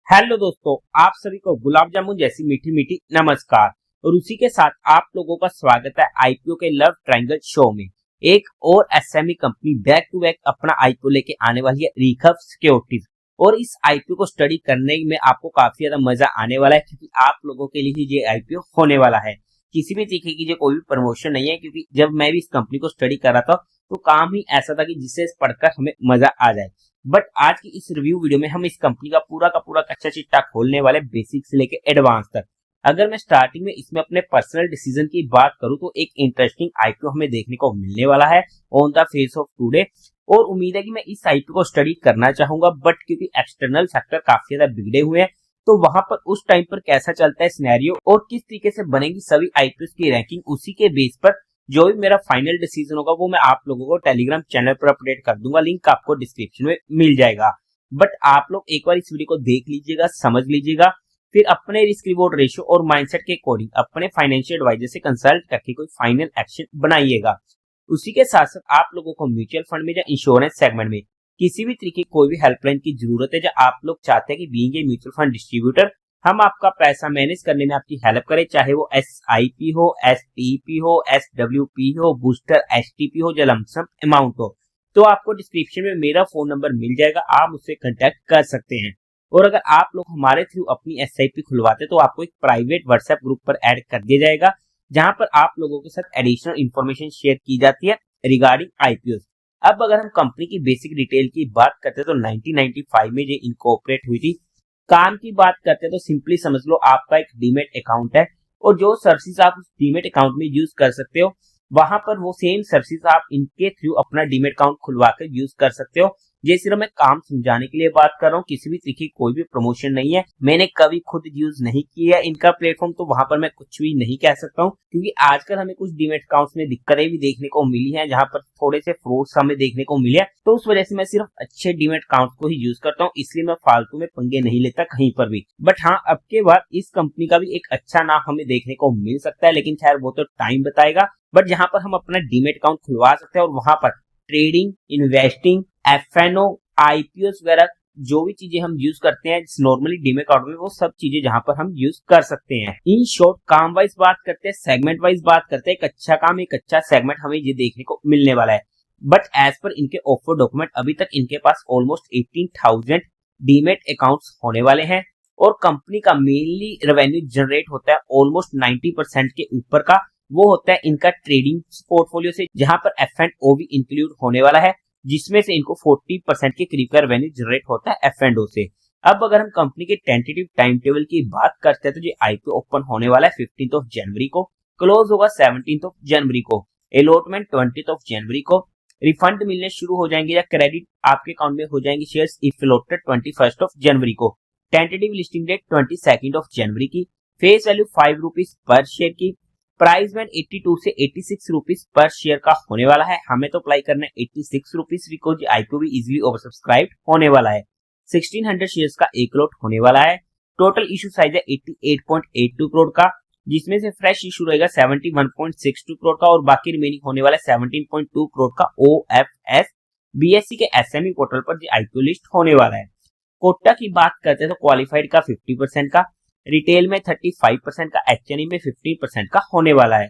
Hello दोस्तों, आप सभी को गुलाब जामुन जैसी मीठी मीठी नमस्कार। और उसी के साथ आप लोगों का स्वागत है आईपीओ के लव ट्रायंगल शो में। एक और SME company back to back अपना आईपीओ लेके आने वाली है, रिखव सिक्योरिटीज। और इस आईपीओ को स्टडी करने में आपको काफी ज्यादा मजा आने वाला है, क्योंकि आप लोगों के लिए ही ये आईपीओ होने वाला है। किसी भी तरीके की जो कोई भी प्रमोशन नहीं है, क्योंकि जब मैं भी इस कंपनी को स्टडी कर रहा था तो काम ही ऐसा था कि जिसे पढ़कर हमें मजा आ जाए। बट आज की इस रिव्यू वीडियो में हम इस कंपनी का पूरा कच्चा चिट्टा खोलने वाले, बेसिक से लेके एडवांस तक। अगर मैं स्टार्टिंग में इसमें अपने पर्सनल डिसीजन की बात करूं तो एक इंटरेस्टिंग आईपीओ हमें देखने को मिलने वाला है on the face of today. और उम्मीद है कि मैं इस आईपीओ को स्टडी करना चाहूंगा, बट क्योंकि एक्सटर्नल फैक्टर काफी ज्यादा बिगड़े हुए हैं, तो वहां पर उस टाइम पर कैसा चलता है सिनेरियो और किस तरीके से बनेगी सभी आईपीओ की रैंकिंग, उसी के बेस पर जो भी मेरा फाइनल डिसीजन होगा वो मैं आप लोगों को टेलीग्राम चैनल पर अपडेट कर दूंगा। लिंक आपको डिस्क्रिप्शन में मिल जाएगा। बट आप लोग एक बार इस वीडियो को देख लीजिएगा, समझ लीजिएगा, फिर अपने रिस्क रिवॉर्ड रेशियो और माइंडसेट के अकॉर्डिंग अपने फाइनेंशियल एडवाइजर से कंसल्ट करके कोई फाइनल एक्शन बनाइएगा। उसी के साथ साथ आप लोगों को म्यूचुअल फंड में या इंश्योरेंस सेगमेंट में किसी भी तरीके की कोई भी हेल्पलाइन की जरूरत है, जब आप लोग चाहते हैं कि being a mutual fund distributor हम आपका पैसा मैनेज करने में आपकी हेल्प करें, चाहे वो SIP हो, STP हो, SWP हो, बूस्टर STP हो या लमसम अमाउंट हो, तो आपको डिस्क्रिप्शन में मेरा फोन नंबर मिल जाएगा, आप मुझसे कांटेक्ट कर सकते हैं। और अगर आप लोग हमारे थ्रू अपनी SIP खुलवाते तो आपको एक प्राइवेट व्हाट्सएप ग्रुप पर ऐड कर दिया जाएगा, जहां पर आप लोगों के साथ एडिशनल इंफॉर्मेशन शेयर की जाती है रिगार्डिंग आईपीओ। अब अगर हम कंपनी की बेसिक डिटेल की बात करते हैं तो 1995 में ये इनकॉर्पोरेट हुई थी। काम की बात करते हैं तो सिंपली समझ लो आपका एक डीमेट अकाउंट है, और जो सर्विस आप उस डीमेट अकाउंट में यूज कर सकते हो, वहां पर वो सेम सर्विस आप इनके थ्रू अपना डीमेट अकाउंट खुलवा कर यूज कर सकते हो। ये सिर्फ मैं काम समझाने के लिए बात कर रहा हूँ, किसी भी तरीके की कोई भी प्रमोशन नहीं है। मैंने कभी खुद यूज नहीं किया है इनका प्लेटफॉर्म, तो वहां पर मैं कुछ भी नहीं कह सकता हूँ, क्योंकि आजकल हमें कुछ डीमेट अकाउंट्स में दिक्कतें भी देखने को मिली है, जहां पर थोड़े से फ्रॉड्स हमें देखने को मिले, तो उस वजह से मैं सिर्फ अच्छे डीमेट अकाउंट को ही यूज करता हूँ, इसलिए मैं फालतू में पंगे नहीं लेता कहीं पर भी। बट हाँ, अब के बाद इस कंपनी का भी एक अच्छा नाम हमें देखने को मिल सकता है, लेकिन खैर वो तो टाइम बताएगा। बट जहां पर हम अपना डीमेट अकाउंट खुलवा सकते हैं और वहां पर ट्रेडिंग, इन्वेस्टिंग, FNO, IPO वगैरह जो भी चीजें हम यूज करते हैं नॉर्मली डीमेट अकाउंट में, वो सब चीजें जहां पर हम यूज कर सकते हैं। इन शॉर्ट काम वाइज बात करते हैं, सेगमेंट वाइज बात करते हैं, एक अच्छा काम, एक अच्छा सेगमेंट हमें ये देखने को मिलने वाला है। बट एज पर इनके ऑफर डॉक्यूमेंट अभी तक इनके पास ऑलमोस्ट 18,000 डीमेट अकाउंट्स होने वाले हैं, और कंपनी का मेनली रेवेन्यू जनरेट होता है ऑलमोस्ट 90% के ऊपर का, वो होता है इनका ट्रेडिंग पोर्टफोलियो से, जहां पर F&O भी इंक्लूड होने वाला है, जिसमें से इनको 40% के करीब का रेवेन्यू जनरेट होता है F&O से। अब अगर हम कंपनी के टेंटेटिव टाइम टेबल की बात करते हैं तो ये आईपीओ ओपन होने वाला है 15 जनवरी को, क्लोज होगा 17 जनवरी को, अलॉटमेंट 20 जनवरी को, रिफंड मिलने शुरू हो जाएंगे या क्रेडिट आपके अकाउंट में हो जाएंगे शेयर्स इफ अलॉटेड 21 जनवरी को, टेंटेटिव लिस्टिंग डेट 22 जनवरी की, face value 5 rupees per share की, प्राइस बैंड 82 से 86 रुपीज पर शेयर का होने वाला है। हमें तो अप्लाई करना है 86 रुपीज, बिकॉज आईपीओ भी इजीली ओवर सब्सक्राइब होने वाला है। 1600 शेयर्स का एक लॉट होने वाला है। टोटल इशू साइज है 88.82 करोड़ का, जिसमें से फ्रेश इशू रहेगा 71.62 करोड़ का, और बाकी रिमेनिंग होने वाला है 17.2 करोड़ का OFS। BSE के SME पोर्टल पर आईपीओ लिस्ट होने वाला है। कोटा की बात करते हैं तो क्वालिफाइड का 50% का, रिटेल में 35% का, HNI में 15% का होने वाला है।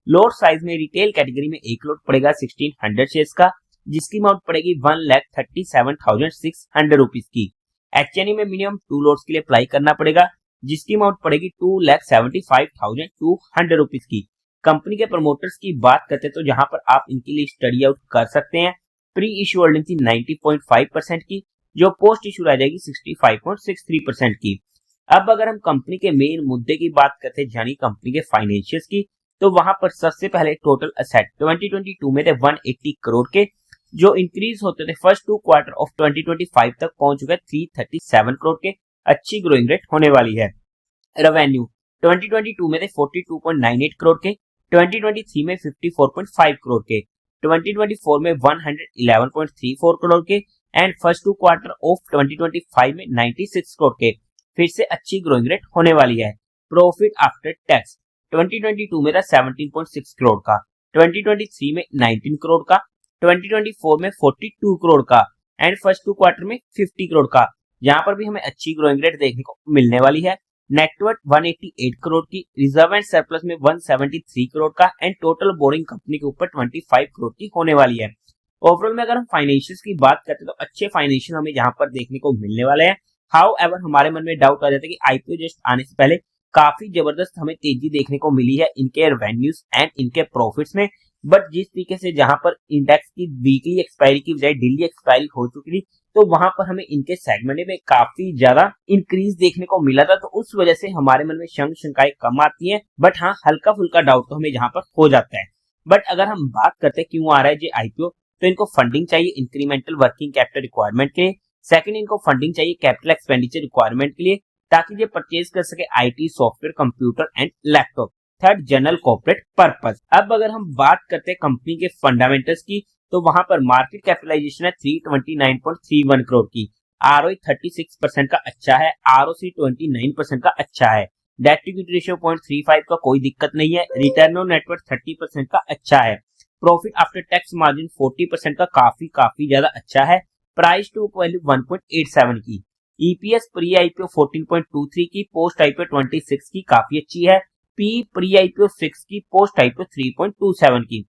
लोट साइज में रिटेल कैटेगरी में एक लोट पड़ेगा 1600 शेयर्स का, जिसकी अमाउंट पड़ेगी 1,37,600 रुपीज की। HNI में मिनिमम 2 लोट्स के लिए अप्लाई करना पड़ेगा, जिसकी अमाउंट पड़ेगी 2,75,200 रुपीज की। कंपनी के प्रमोटर्स की बात करते हैं तो जहां पर आप इनके लिए स्टडी आउट कर सकते हैं। प्री इश्यू होल्डिंग थी 90.5% की, जो पोस्ट इशू रह जाएगी 65.63% की। अब अगर हम कंपनी के मेन मुद्दे की बात करते हैं, यानी कंपनी के फाइनेंशियल्स की, तो वहां पर सबसे पहले टोटल असेट 2022 में थे 180 करोड़ के, जो इंक्रीज होते थे फर्स्ट 2 क्वार्टर ऑफ 2025 तक पहुंच चुके 337 करोड़ के, अच्छी ग्रोइंग रेट होने वाली है। रेवेन्यू 2022 में थे 42.98 करोड़ के, 2023 में 54.5 करोड़ के, 2024 में 111.34 करोड़ के, एंड फर्स्ट 2 क्वार्टर ऑफ 2025 में 96 करोड़ के, फिर से अच्छी ग्रोइंग रेट होने वाली है। प्रॉफिट आफ्टर टैक्स 2022 में था 17.6 करोड़ का, 2023 में 19 करोड़ का, 2024 में 42 करोड़ का, एंड फर्स्ट 2 क्वार्टर में 50 करोड़ का, यहाँ पर भी हमें अच्छी ग्रोइंग रेट देखने को मिलने वाली है। नेटवर्थ 188 करोड़ की, रिजर्व एंड सरप्लस में 173 करोड़ का एंड टोटल बोरिंग कंपनी के ऊपर 25 करोड़ की होने वाली है। ओवरऑल में अगर हम फाइनेंशियल्स की बात करते हैं तो अच्छे फाइनेंशियल हमें यहाँ पर देखने को मिलने वाले हैं। हाउ एवर हमारे मन में डाउट आ जाता है कि आईपीओ जस्ट आने से पहले काफी जबरदस्त हमें तेजी देखने को मिली है इनके रेवेन्यूज एंड इनके प्रॉफिट्स में, बट जिस तरीके से जहां पर इंडेक्स की वीकली एक्सपायरी की बजाय डेली एक्सपायरी हो चुकी थी, तो वहां पर हमें इनके सेगमेंट में काफी ज्यादा इंक्रीज देखने को मिला था, तो उस वजह से हमारे मन में शंकाएं कम आती हैं। बट हाँ, हल्का फुल्का डाउट तो हमें यहाँ पर हो जाता है। बट अगर हम बात करते हैं क्यों आ रहा है ये आईपीओ, तो इनको फंडिंग चाहिए इंक्रीमेंटल वर्किंग कैपिटल रिक्वायरमेंट के लिए। सेकंड, इनको फंडिंग चाहिए कैपिटल एक्सपेंडिचर रिक्वायरमेंट के लिए ताकि ये परचेज कर सके IT software, computer and laptop. Third, general corporate purpose. अब अगर हम बात करते हैं कंपनी के फंडामेंटल्स की, तो वहां पर मार्केट कैपिटलाइजेशन है 329.31 करोड़ की, आरओई 36% का अच्छा है, आरओसी 29% का अच्छा है, डेट टू इक्विटी रेशियो 0.35 का कोई दिक्कत नहीं है, रिटर्न ऑन नेटवर्थ 30% का अच्छा है, प्रॉफिट आफ्टर टैक्स मार्जिन 40% का काफी ज्यादा अच्छा है, प्राइस टू वैल्यू 1.87 की, ईपीएस प्री आईपीओ 14.23 की, पोस्ट आईपीओ 26 की काफी अच्छी है, पी प्री आईपीओ 6 की, पोस्ट आईपीओ 3.27 की।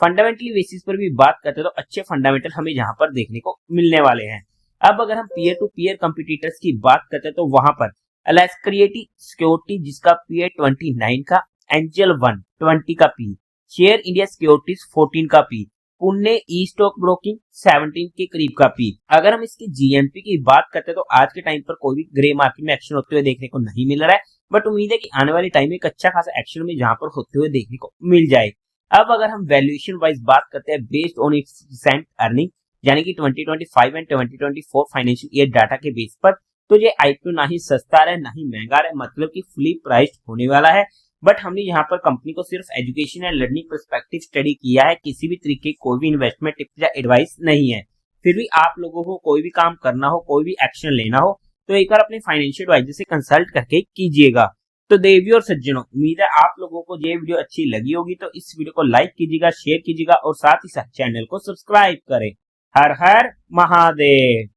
फंडामेंटली बेसिस पर भी बात करते हैं तो अच्छे फंडामेंटल हमें यहाँ पर देखने को मिलने वाले हैं। अब अगर हम पीयर टू पीयर कंपटीटर्स की बात करते हैं तो वहां पर एलेस्क्रिएटी सिक्योरिटी जिसका पी है 29 का, एंजल 1 20 का पी, शेयर इंडिया सिक्योरिटीज 14 का पी, पुणे ई स्टॉक ब्रोकिंग 17 के करीब का पी। अगर हम इसकी जीएमपी की बात करते हैं तो आज के टाइम पर कोई भी ग्रे मार्केट में एक्शन होते हुए देखने को नहीं मिल रहा है, बट उम्मीद है कि आने वाले टाइम में एक अच्छा खासा एक्शन में जहां पर होते हुए देखने को मिल जाए। अब अगर हम वैल्यूएशन वाइज बात करते हैं based on it's recent earning, यानी कि 2025 एंड 2024 फाइनेंशियल ईयर डाटा के बेस पर, तो ये आईपीओ ना ही सस्ता रहा है ना ही महंगा रहा है, मतलब कि फुली प्राइस्ड होने वाला है। बट हमने यहाँ पर कंपनी को सिर्फ education and learning perspective study किया है, किसी भी तरीके की कोई भी इन्वेस्टमेंट टिप्स या एडवाइस नहीं है। फिर भी आप लोगों को कोई भी काम करना हो, कोई भी एक्शन लेना हो, तो एक बार अपने फाइनेंशियल एडवाइजर से कंसल्ट करके कीजिएगा। तो देवियों और सज्जनों, उम्मीद है आप लोगों को ये वीडियो अच्छी लगी होगी, तो इस वीडियो को लाइक कीजिएगा, शेयर कीजिएगा और साथ ही साथ चैनल को सब्सक्राइब करें। हर हर महादेव।